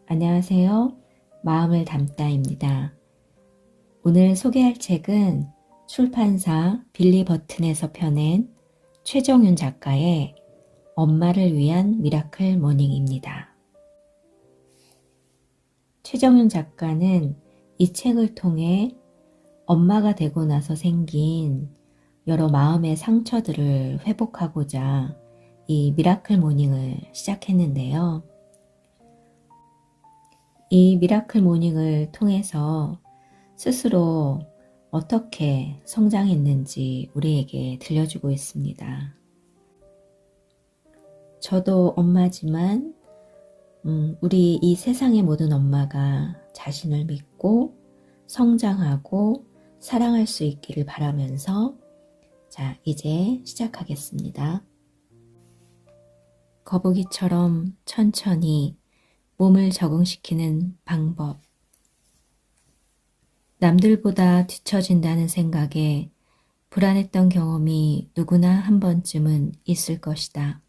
안녕하세요. 마음을 담다입니다. 오늘 소개할 책은 출판사 빌리 버튼에서 펴낸 최정윤 작가의 엄마를 위한 미라클 모닝입니다. 최정윤 작가는 이 책을 통해 엄마가 되고 나서 생긴 여러 마음의 상처들을 회복하고자 이 미라클 모닝을 시작했는데요. 이 미라클 모닝을 통해서 스스로 어떻게 성장했는지 우리에게 들려주고 있습니다. 저도 엄마지만 우리 이 세상의 모든 엄마가 자신을 믿고 성장하고 사랑할 수 있기를 바라면서 자, 이제 시작하겠습니다. 거북이처럼 천천히 몸을 적응시키는 방법. 남들보다 뒤처진다는 생각에 불안했던 경험이 누구나 한 번쯤은 있을 것이다.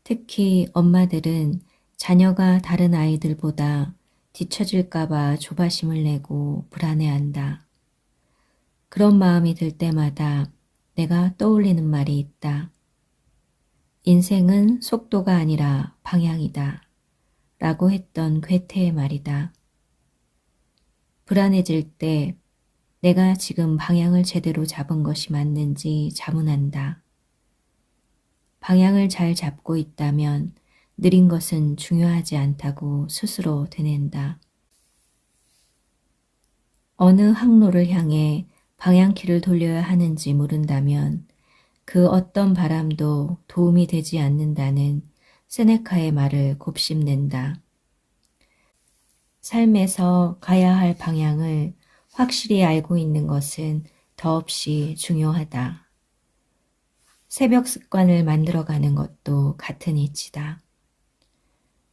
특히 엄마들은 자녀가 다른 아이들보다 뒤처질까봐 조바심을 내고 불안해한다. 그런 마음이 들 때마다 내가 떠올리는 말이 있다. 인생은 속도가 아니라 방향이다. 라고 했던 괴테의 말이다. 불안해질 때 내가 지금 방향을 제대로 잡은 것이 맞는지 자문한다. 방향을 잘 잡고 있다면 느린 것은 중요하지 않다고 스스로 되낸다. 어느 항로를 향해 방향키를 돌려야 하는지 모른다면 그 어떤 바람도 도움이 되지 않는다는 세네카의 말을 곱씹는다. 삶에서 가야 할 방향을 확실히 알고 있는 것은 더없이 중요하다. 새벽 습관을 만들어가는 것도 같은 이치다.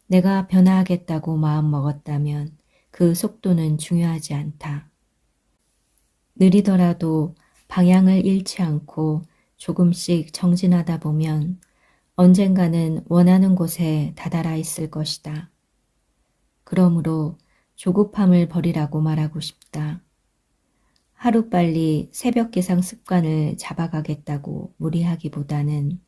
내가 변화하겠다고 마음먹었다면 그 속도는 중요하지 않다. 느리더라도 방향을 잃지 않고 조금씩 정진하다 보면 언젠가는 원하는 곳에 다다라 있을 것이다. 그러므로 조급함을 버리라고 말하고 싶다. 하루빨리 새벽 기상 습관을 잡아가겠다고 무리하기보다는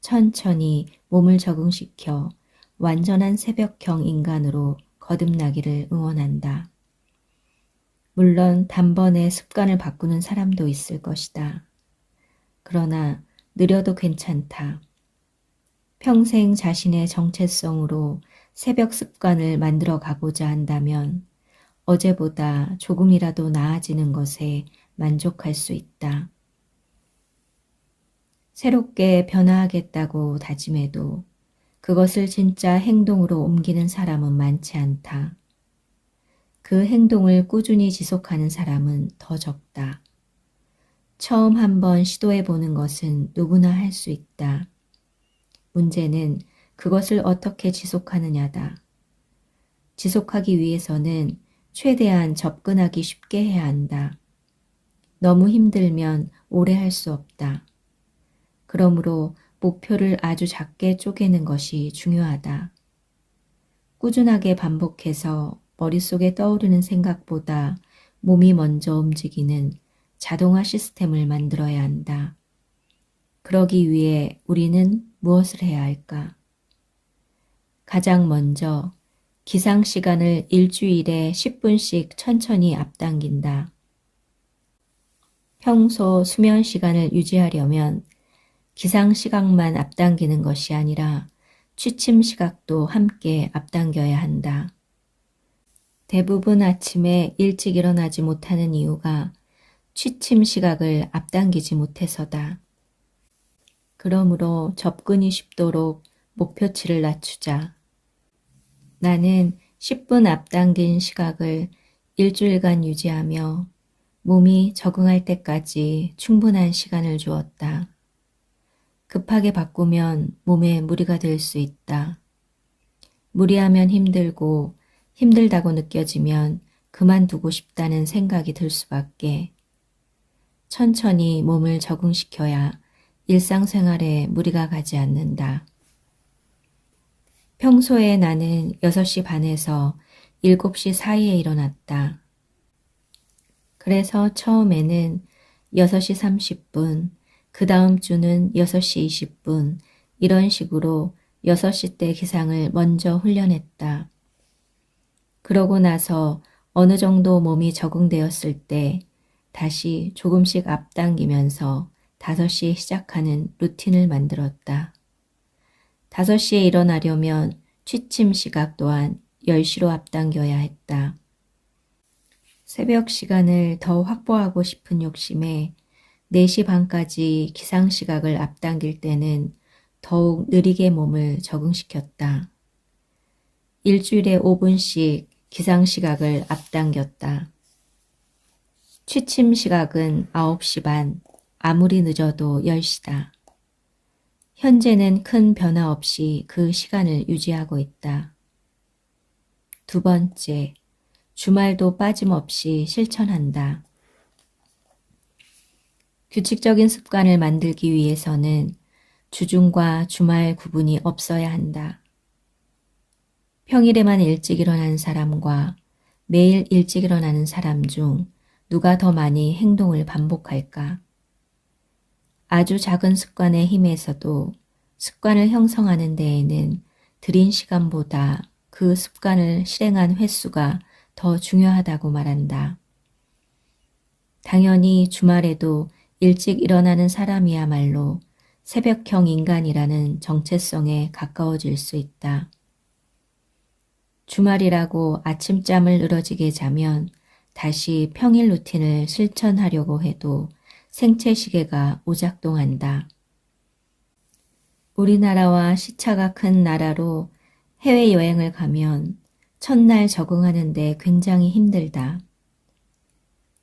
천천히 몸을 적응시켜 완전한 새벽형 인간으로 거듭나기를 응원한다. 물론 단번에 습관을 바꾸는 사람도 있을 것이다. 그러나 느려도 괜찮다. 평생 자신의 정체성으로 새벽 습관을 만들어 가고자 한다면 어제보다 조금이라도 나아지는 것에 만족할 수 있다. 새롭게 변화하겠다고 다짐해도 그것을 진짜 행동으로 옮기는 사람은 많지 않다. 그 행동을 꾸준히 지속하는 사람은 더 적다. 처음 한번 시도해보는 것은 누구나 할 수 있다. 문제는 그것을 어떻게 지속하느냐다. 지속하기 위해서는 최대한 접근하기 쉽게 해야 한다. 너무 힘들면 오래 할 수 없다. 그러므로 목표를 아주 작게 쪼개는 것이 중요하다. 꾸준하게 반복해서 머릿속에 떠오르는 생각보다 몸이 먼저 움직이는 자동화 시스템을 만들어야 한다. 그러기 위해 우리는 무엇을 해야 할까? 가장 먼저 기상 시간을 일주일에 10분씩 천천히 앞당긴다. 평소 수면 시간을 유지하려면 기상 시각만 앞당기는 것이 아니라 취침 시각도 함께 앞당겨야 한다. 대부분 아침에 일찍 일어나지 못하는 이유가 취침 시각을 앞당기지 못해서다. 그러므로 접근이 쉽도록 목표치를 낮추자. 나는 10분 앞당긴 시각을 일주일간 유지하며 몸이 적응할 때까지 충분한 시간을 주었다. 급하게 바꾸면 몸에 무리가 될 수 있다. 무리하면 힘들고 힘들다고 느껴지면 그만두고 싶다는 생각이 들 수밖에. 천천히 몸을 적응시켜야 일상생활에 무리가 가지 않는다. 평소에 나는 6시 반에서 7시 사이에 일어났다. 그래서 처음에는 6시 30분, 그 다음 주는 6시 20분, 이런 식으로 6시 때 기상을 먼저 훈련했다. 그러고 나서 어느 정도 몸이 적응되었을 때 다시 조금씩 앞당기면서 5시에 시작하는 루틴을 만들었다. 5시에 일어나려면 취침 시각 또한 10시로 앞당겨야 했다. 새벽 시간을 더 확보하고 싶은 욕심에 4시 반까지 기상 시각을 앞당길 때는 더욱 느리게 몸을 적응시켰다. 일주일에 5분씩 기상 시각을 앞당겼다. 취침 시각은 9시 반, 아무리 늦어도 10시다. 현재는 큰 변화 없이 그 시간을 유지하고 있다. 두 번째, 주말도 빠짐없이 실천한다. 규칙적인 습관을 만들기 위해서는 주중과 주말 구분이 없어야 한다. 평일에만 일찍 일어나는 사람과 매일 일찍 일어나는 사람 중 누가 더 많이 행동을 반복할까? 아주 작은 습관의 힘에서도 습관을 형성하는 데에는 들인 시간보다 그 습관을 실행한 횟수가 더 중요하다고 말한다. 당연히 주말에도 일찍 일어나는 사람이야말로 새벽형 인간이라는 정체성에 가까워질 수 있다. 주말이라고 아침잠을 늘어지게 자면 다시 평일 루틴을 실천하려고 해도 생체 시계가 오작동한다. 우리나라와 시차가 큰 나라로 해외여행을 가면 첫날 적응하는데 굉장히 힘들다.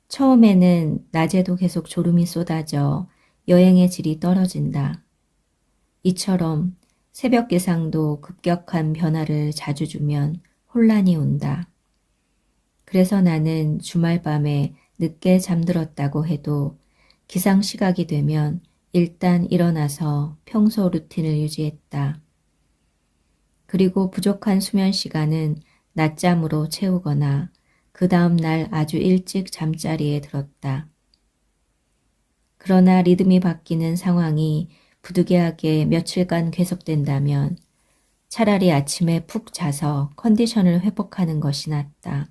처음에는 낮에도 계속 졸음이 쏟아져 여행의 질이 떨어진다. 이처럼 새벽 기상도 급격한 변화를 자주 주면 혼란이 온다. 그래서 나는 주말 밤에 늦게 잠들었다고 해도 기상 시각이 되면 일단 일어나서 평소 루틴을 유지했다. 그리고 부족한 수면 시간은 낮잠으로 채우거나 그 다음 날 아주 일찍 잠자리에 들었다. 그러나 리듬이 바뀌는 상황이 부득이하게 며칠간 계속된다면 차라리 아침에 푹 자서 컨디션을 회복하는 것이 낫다.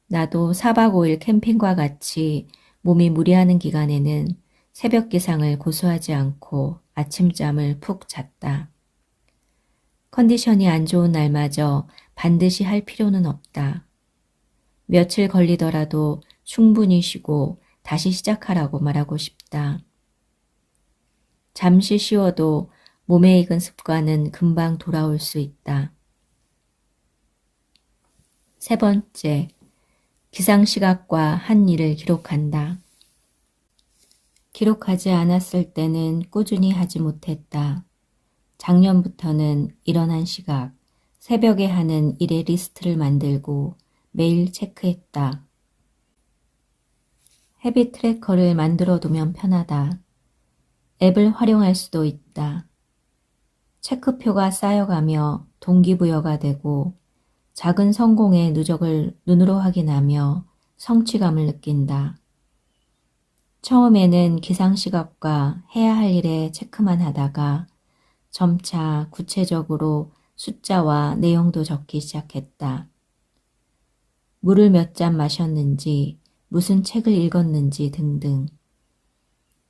나도 4박 5일 캠핑과 같이 몸이 무리하는 기간에는 새벽 기상을 고수하지 않고 아침잠을 푹 잤다. 컨디션이 안 좋은 날마저 반드시 할 필요는 없다. 며칠 걸리더라도 충분히 쉬고 다시 시작하라고 말하고 싶다. 잠시 쉬어도 몸에 익은 습관은 금방 돌아올 수 있다. 세 번째, 기상시각과 한 일을 기록한다. 기록하지 않았을 때는 꾸준히 하지 못했다. 작년부터는 일어난 시각, 새벽에 하는 일의 리스트를 만들고 매일 체크했다. 헤비 트래커를 만들어 두면 편하다. 앱을 활용할 수도 있다. 체크표가 쌓여가며 동기부여가 되고 작은 성공의 누적을 눈으로 확인하며 성취감을 느낀다. 처음에는 기상시각과 해야 할 일에 체크만 하다가 점차 구체적으로 숫자와 내용도 적기 시작했다. 물을 몇 잔 마셨는지, 무슨 책을 읽었는지 등등.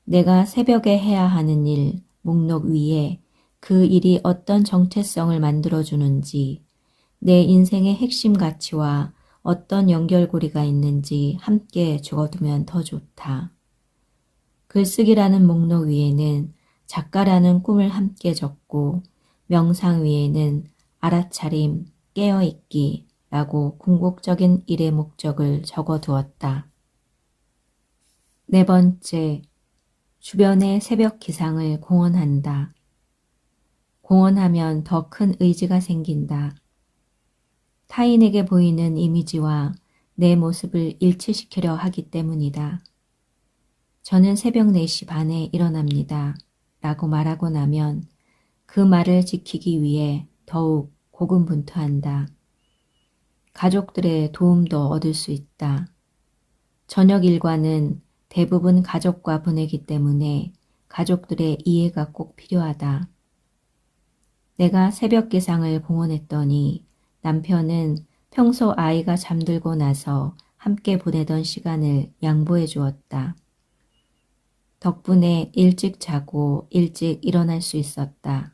내가 새벽에 해야 하는 일 목록 위에 그 일이 어떤 정체성을 만들어주는지, 내 인생의 핵심 가치와 어떤 연결고리가 있는지 함께 적어두면 더 좋다. 글쓰기라는 목록 위에는 작가라는 꿈을 함께 적고 명상 위에는 알아차림, 깨어있기 라고 궁극적인 일의 목적을 적어두었다. 네 번째, 주변의 새벽 기상을 공언한다. 공언하면 더 큰 의지가 생긴다. 타인에게 보이는 이미지와 내 모습을 일치시키려 하기 때문이다. 저는 새벽 4시 반에 일어납니다. 라고 말하고 나면 그 말을 지키기 위해 더욱 고군분투한다. 가족들의 도움도 얻을 수 있다. 저녁 일과는 대부분 가족과 보내기 때문에 가족들의 이해가 꼭 필요하다. 내가 새벽 기상을 봉헌했더니 남편은 평소 아이가 잠들고 나서 함께 보내던 시간을 양보해 주었다. 덕분에 일찍 자고 일찍 일어날 수 있었다.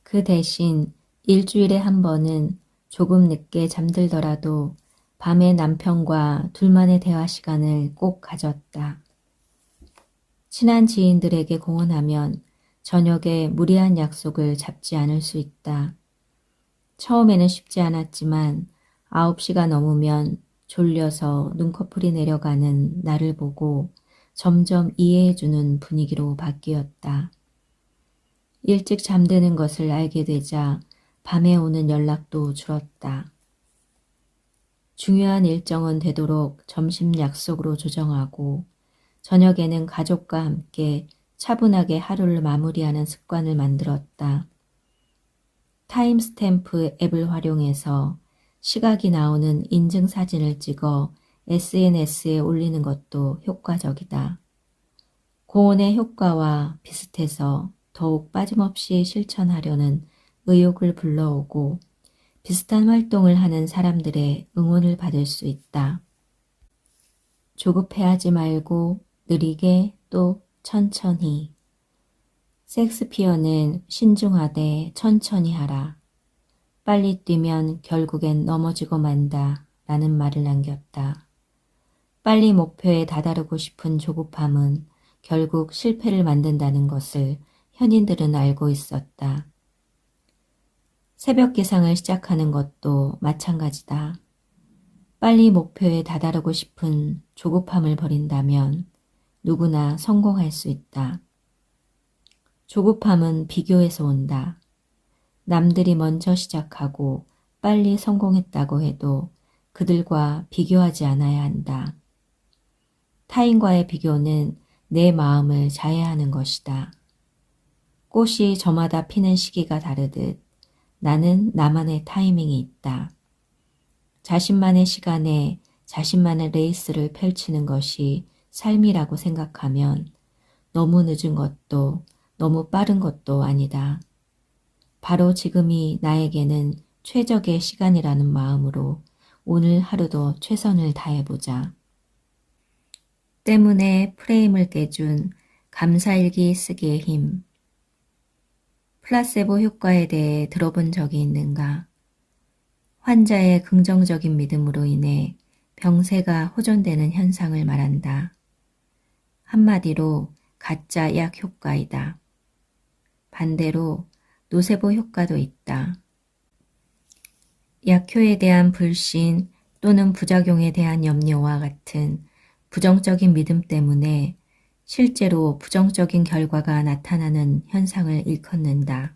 그 대신 일주일에 한 번은 조금 늦게 잠들더라도 밤에 남편과 둘만의 대화 시간을 꼭 가졌다. 친한 지인들에게 공언하면 저녁에 무리한 약속을 잡지 않을 수 있다. 처음에는 쉽지 않았지만 9시가 넘으면 졸려서 눈꺼풀이 내려가는 나를 보고 점점 이해해주는 분위기로 바뀌었다. 일찍 잠드는 것을 알게 되자 밤에 오는 연락도 줄었다. 중요한 일정은 되도록 점심 약속으로 조정하고 저녁에는 가족과 함께 차분하게 하루를 마무리하는 습관을 만들었다. 타임스탬프 앱을 활용해서 시각이 나오는 인증사진을 찍어 SNS에 올리는 것도 효과적이다. 고온의 효과와 비슷해서 더욱 빠짐없이 실천하려는 의욕을 불러오고 비슷한 활동을 하는 사람들의 응원을 받을 수 있다. 조급해하지 말고 느리게 또 천천히. 섹스피어는 신중하되 천천히 하라. 빨리 뛰면 결국엔 넘어지고 만다 라는 말을 남겼다. 빨리 목표에 다다르고 싶은 조급함은 결국 실패를 만든다는 것을 현인들은 알고 있었다. 새벽 기상을 시작하는 것도 마찬가지다. 빨리 목표에 다다르고 싶은 조급함을 버린다면 누구나 성공할 수 있다. 조급함은 비교에서 온다. 남들이 먼저 시작하고 빨리 성공했다고 해도 그들과 비교하지 않아야 한다. 타인과의 비교는 내 마음을 자해하는 것이다. 꽃이 저마다 피는 시기가 다르듯 나는 나만의 타이밍이 있다. 자신만의 시간에 자신만의 레이스를 펼치는 것이 삶이라고 생각하면 너무 늦은 것도 너무 빠른 것도 아니다. 바로 지금이 나에게는 최적의 시간이라는 마음으로 오늘 하루도 최선을 다해보자. 때문에 프레임을 깨준 감사일기 쓰기의 힘. 플라세보 효과에 대해 들어본 적이 있는가? 환자의 긍정적인 믿음으로 인해 병세가 호전되는 현상을 말한다. 한마디로 가짜 약 효과이다. 반대로 노세보 효과도 있다. 약효에 대한 불신 또는 부작용에 대한 염려와 같은 부정적인 믿음 때문에 실제로 부정적인 결과가 나타나는 현상을 일컫는다.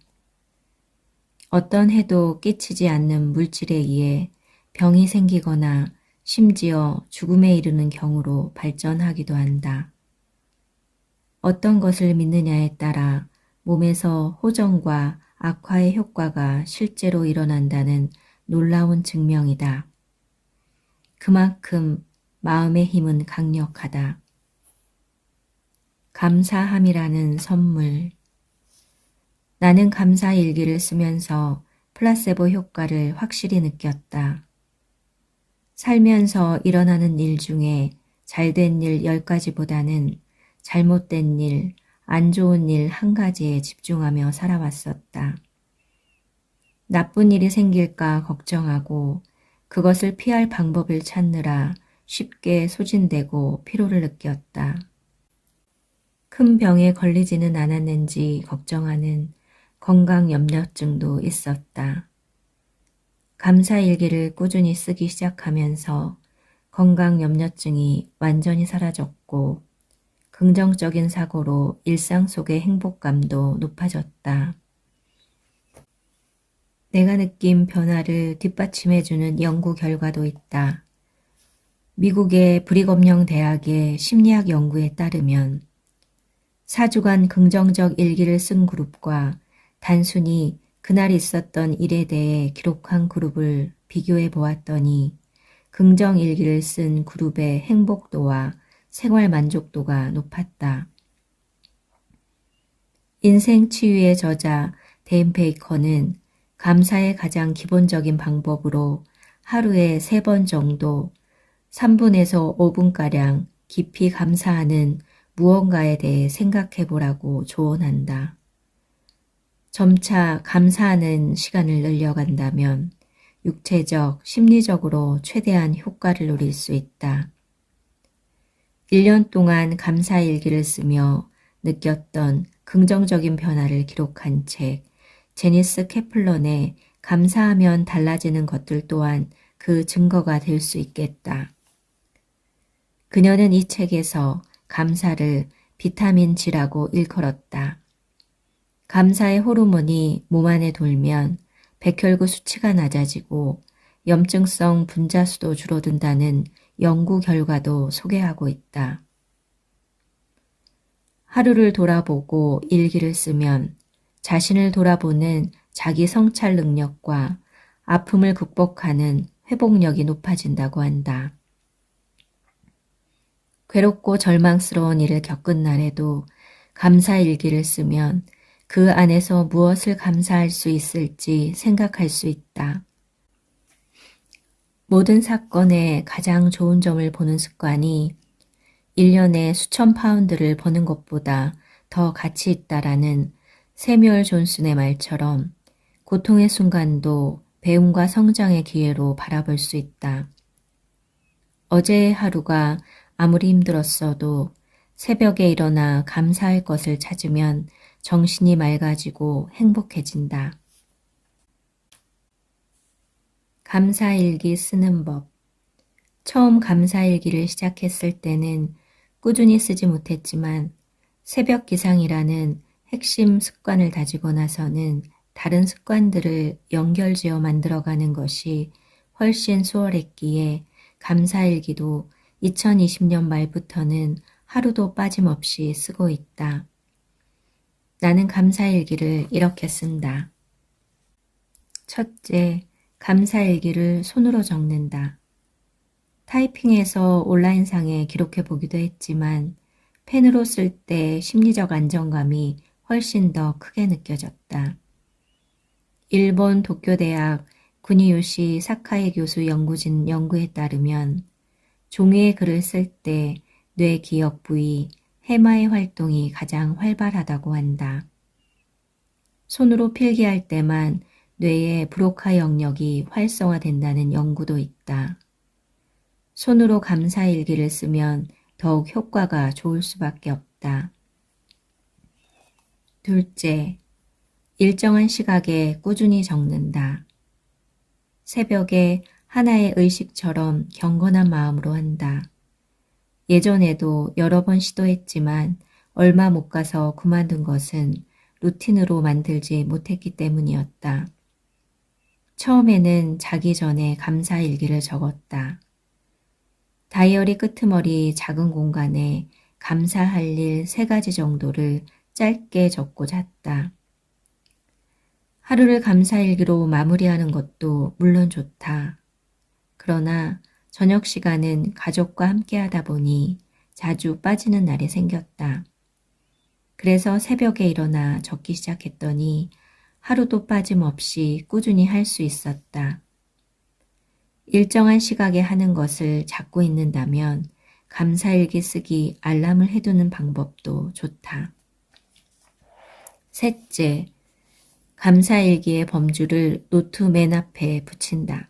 어떤 해도 끼치지 않는 물질에 의해 병이 생기거나 심지어 죽음에 이르는 경우로 발전하기도 한다. 어떤 것을 믿느냐에 따라 몸에서 호전과 악화의 효과가 실제로 일어난다는 놀라운 증명이다. 그만큼 마음의 힘은 강력하다. 감사함이라는 선물. 나는 감사 일기를 쓰면서 플라세보 효과를 확실히 느꼈다. 살면서 일어나는 일 중에 잘된 일 10가지보다는 잘못된 일, 안 좋은 일 한 가지에 집중하며 살아왔었다. 나쁜 일이 생길까 걱정하고 그것을 피할 방법을 찾느라 쉽게 소진되고 피로를 느꼈다. 큰 병에 걸리지는 않았는지 걱정하는 건강 염려증도 있었다. 감사일기를 꾸준히 쓰기 시작하면서 건강 염려증이 완전히 사라졌고 긍정적인 사고로 일상 속의 행복감도 높아졌다. 내가 느낀 변화를 뒷받침해주는 연구 결과도 있다. 미국의 브리검영 대학의 심리학 연구에 따르면 4주간 긍정적 일기를 쓴 그룹과 단순히 그날 있었던 일에 대해 기록한 그룹을 비교해 보았더니 긍정 일기를 쓴 그룹의 행복도와 생활 만족도가 높았다. 인생 치유의 저자 댄 베이커는 감사의 가장 기본적인 방법으로 하루에 3번 정도 3분에서 5분가량 깊이 감사하는 무언가에 대해 생각해 보라고 조언한다. 점차 감사하는 시간을 늘려간다면 육체적, 심리적으로 최대한 효과를 누릴 수 있다. 1년 동안 감사일기를 쓰며 느꼈던 긍정적인 변화를 기록한 책, 제니스 캐플런의 감사하면 달라지는 것들 또한 그 증거가 될 수 있겠다. 그녀는 이 책에서 감사를 비타민 G라고 일컬었다. 감사의 호르몬이 몸 안에 돌면 백혈구 수치가 낮아지고 염증성 분자수도 줄어든다는 연구 결과도 소개하고 있다. 하루를 돌아보고 일기를 쓰면 자신을 돌아보는 자기 성찰 능력과 아픔을 극복하는 회복력이 높아진다고 한다. 괴롭고 절망스러운 일을 겪은 날에도 감사일기를 쓰면 그 안에서 무엇을 감사할 수 있을지 생각할 수 있다. 모든 사건에 가장 좋은 점을 보는 습관이 1년에 수천 파운드를 버는 것보다 더 가치 있다라는 세뮤얼 존슨의 말처럼 고통의 순간도 배움과 성장의 기회로 바라볼 수 있다. 어제의 하루가 아무리 힘들었어도 새벽에 일어나 감사할 것을 찾으면 정신이 맑아지고 행복해진다. 감사일기 쓰는 법. 처음 감사일기를 시작했을 때는 꾸준히 쓰지 못했지만 새벽 기상이라는 핵심 습관을 다지고 나서는 다른 습관들을 연결지어 만들어가는 것이 훨씬 수월했기에 감사일기도 2020년 말부터는 하루도 빠짐없이 쓰고 있다. 나는 감사일기를 이렇게 쓴다. 첫째, 감사일기를 손으로 적는다. 타이핑해서 온라인상에 기록해 보기도 했지만 펜으로 쓸 때 심리적 안정감이 훨씬 더 크게 느껴졌다. 일본 도쿄대학 구니요시 사카이 교수 연구진 연구에 따르면 종이에 글을 쓸 때 뇌 기억 부위, 해마의 활동이 가장 활발하다고 한다. 손으로 필기할 때만 뇌의 브로카 영역이 활성화된다는 연구도 있다. 손으로 감사일기를 쓰면 더욱 효과가 좋을 수밖에 없다. 둘째, 일정한 시각에 꾸준히 적는다. 새벽에 하나의 의식처럼 경건한 마음으로 한다. 예전에도 여러 번 시도했지만 얼마 못 가서 그만둔 것은 루틴으로 만들지 못했기 때문이었다. 처음에는 자기 전에 감사일기를 적었다. 다이어리 끄트머리 작은 공간에 감사할 일 3가지 정도를 짧게 적고 잤다. 하루를 감사일기로 마무리하는 것도 물론 좋다. 그러나 저녁 시간은 가족과 함께 하다 보니 자주 빠지는 날이 생겼다. 그래서 새벽에 일어나 적기 시작했더니 하루도 빠짐없이 꾸준히 할 수 있었다. 일정한 시각에 하는 것을 잡고 있는다면 감사일기 쓰기 알람을 해두는 방법도 좋다. 셋째, 감사일기의 범주를 노트 맨 앞에 붙인다.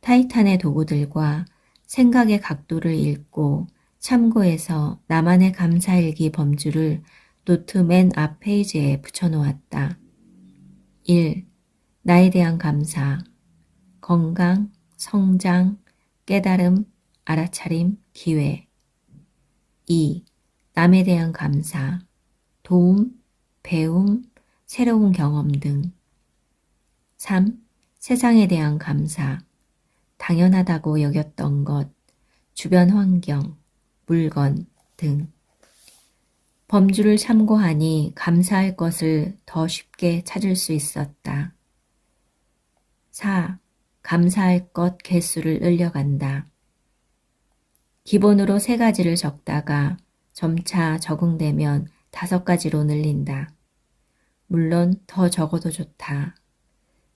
타이탄의 도구들과 생각의 각도를 읽고 참고해서 나만의 감사일기 범주를 노트 맨 앞 페이지에 붙여놓았다. 1. 나에 대한 감사, 건강, 성장, 깨달음, 알아차림, 기회. 2. 남에 대한 감사, 도움, 배움, 새로운 경험 등. 3. 세상에 대한 감사, 당연하다고 여겼던 것, 주변 환경, 물건 등. 범주를 참고하니 감사할 것을 더 쉽게 찾을 수 있었다. 4. 감사할 것 개수를 늘려간다. 기본으로 3가지를 적다가 점차 적응되면 5가지로 늘린다. 물론 더 적어도 좋다.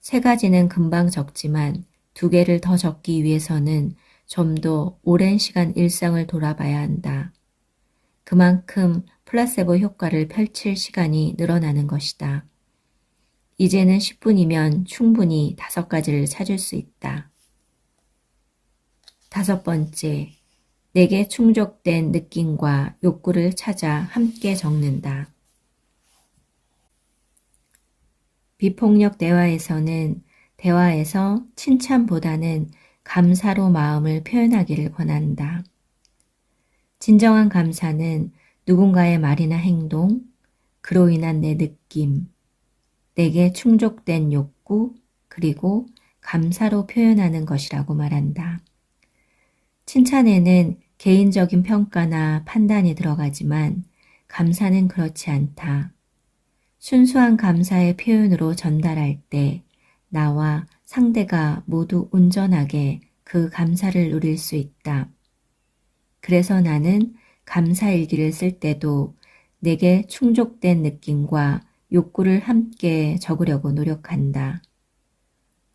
3가지는 금방 적지만 2개를 더 적기 위해서는 좀 더 오랜 시간 일상을 돌아봐야 한다. 그만큼 플라세보 효과를 펼칠 시간이 늘어나는 것이다. 이제는 10분이면 충분히 5가지를 찾을 수 있다. 5번째, 내게 충족된 느낌과 욕구를 찾아 함께 적는다. 비폭력 대화에서는 대화에서 칭찬보다는 감사로 마음을 표현하기를 권한다. 진정한 감사는 누군가의 말이나 행동, 그로 인한 내 느낌, 내게 충족된 욕구, 그리고 감사로 표현하는 것이라고 말한다. 칭찬에는 개인적인 평가나 판단이 들어가지만 감사는 그렇지 않다. 순수한 감사의 표현으로 전달할 때 나와 상대가 모두 온전하게 그 감사를 누릴 수 있다. 그래서 나는 감사일기를 쓸 때도 내게 충족된 느낌과 욕구를 함께 적으려고 노력한다.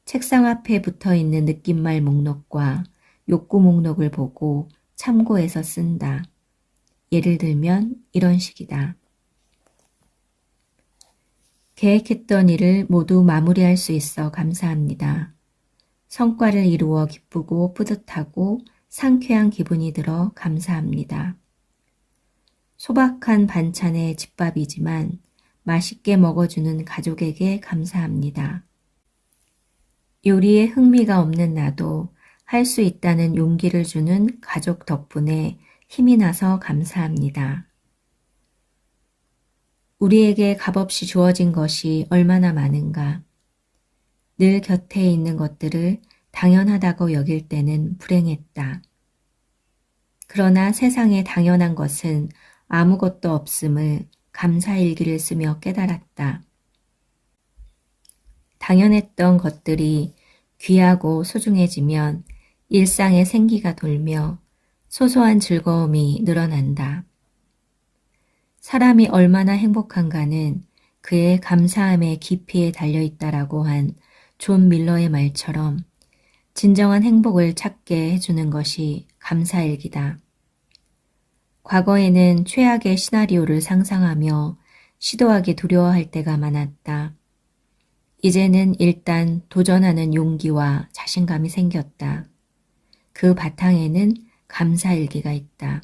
책상 앞에 붙어 있는 느낌말 목록과 욕구 목록을 보고 참고해서 쓴다. 예를 들면 이런 식이다. 계획했던 일을 모두 마무리할 수 있어 감사합니다. 성과를 이루어 기쁘고 뿌듯하고 상쾌한 기분이 들어 감사합니다. 소박한 반찬의 집밥이지만 맛있게 먹어주는 가족에게 감사합니다. 요리에 흥미가 없는 나도 할 수 있다는 용기를 주는 가족 덕분에 힘이 나서 감사합니다. 우리에게 값없이 주어진 것이 얼마나 많은가. 늘 곁에 있는 것들을 당연하다고 여길 때는 불행했다. 그러나 세상에 당연한 것은 아무것도 없음을 감사일기를 쓰며 깨달았다. 당연했던 것들이 귀하고 소중해지면 일상의 생기가 돌며 소소한 즐거움이 늘어난다. 사람이 얼마나 행복한가는 그의 감사함의 깊이에 달려있다라고 한 존 밀러의 말처럼 진정한 행복을 찾게 해주는 것이 감사일기다. 과거에는 최악의 시나리오를 상상하며 시도하기 두려워할 때가 많았다. 이제는 일단 도전하는 용기와 자신감이 생겼다. 그 바탕에는 감사일기가 있다.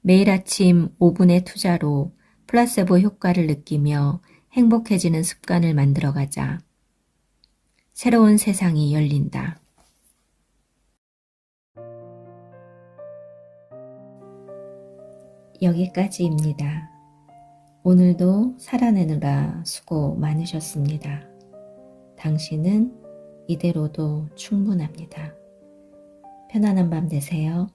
매일 아침 5분의 투자로 플라세보 효과를 느끼며 행복해지는 습관을 만들어가자. 새로운 세상이 열린다. 여기까지입니다. 오늘도 살아내느라 수고 많으셨습니다. 당신은 이대로도 충분합니다. 편안한 밤 되세요.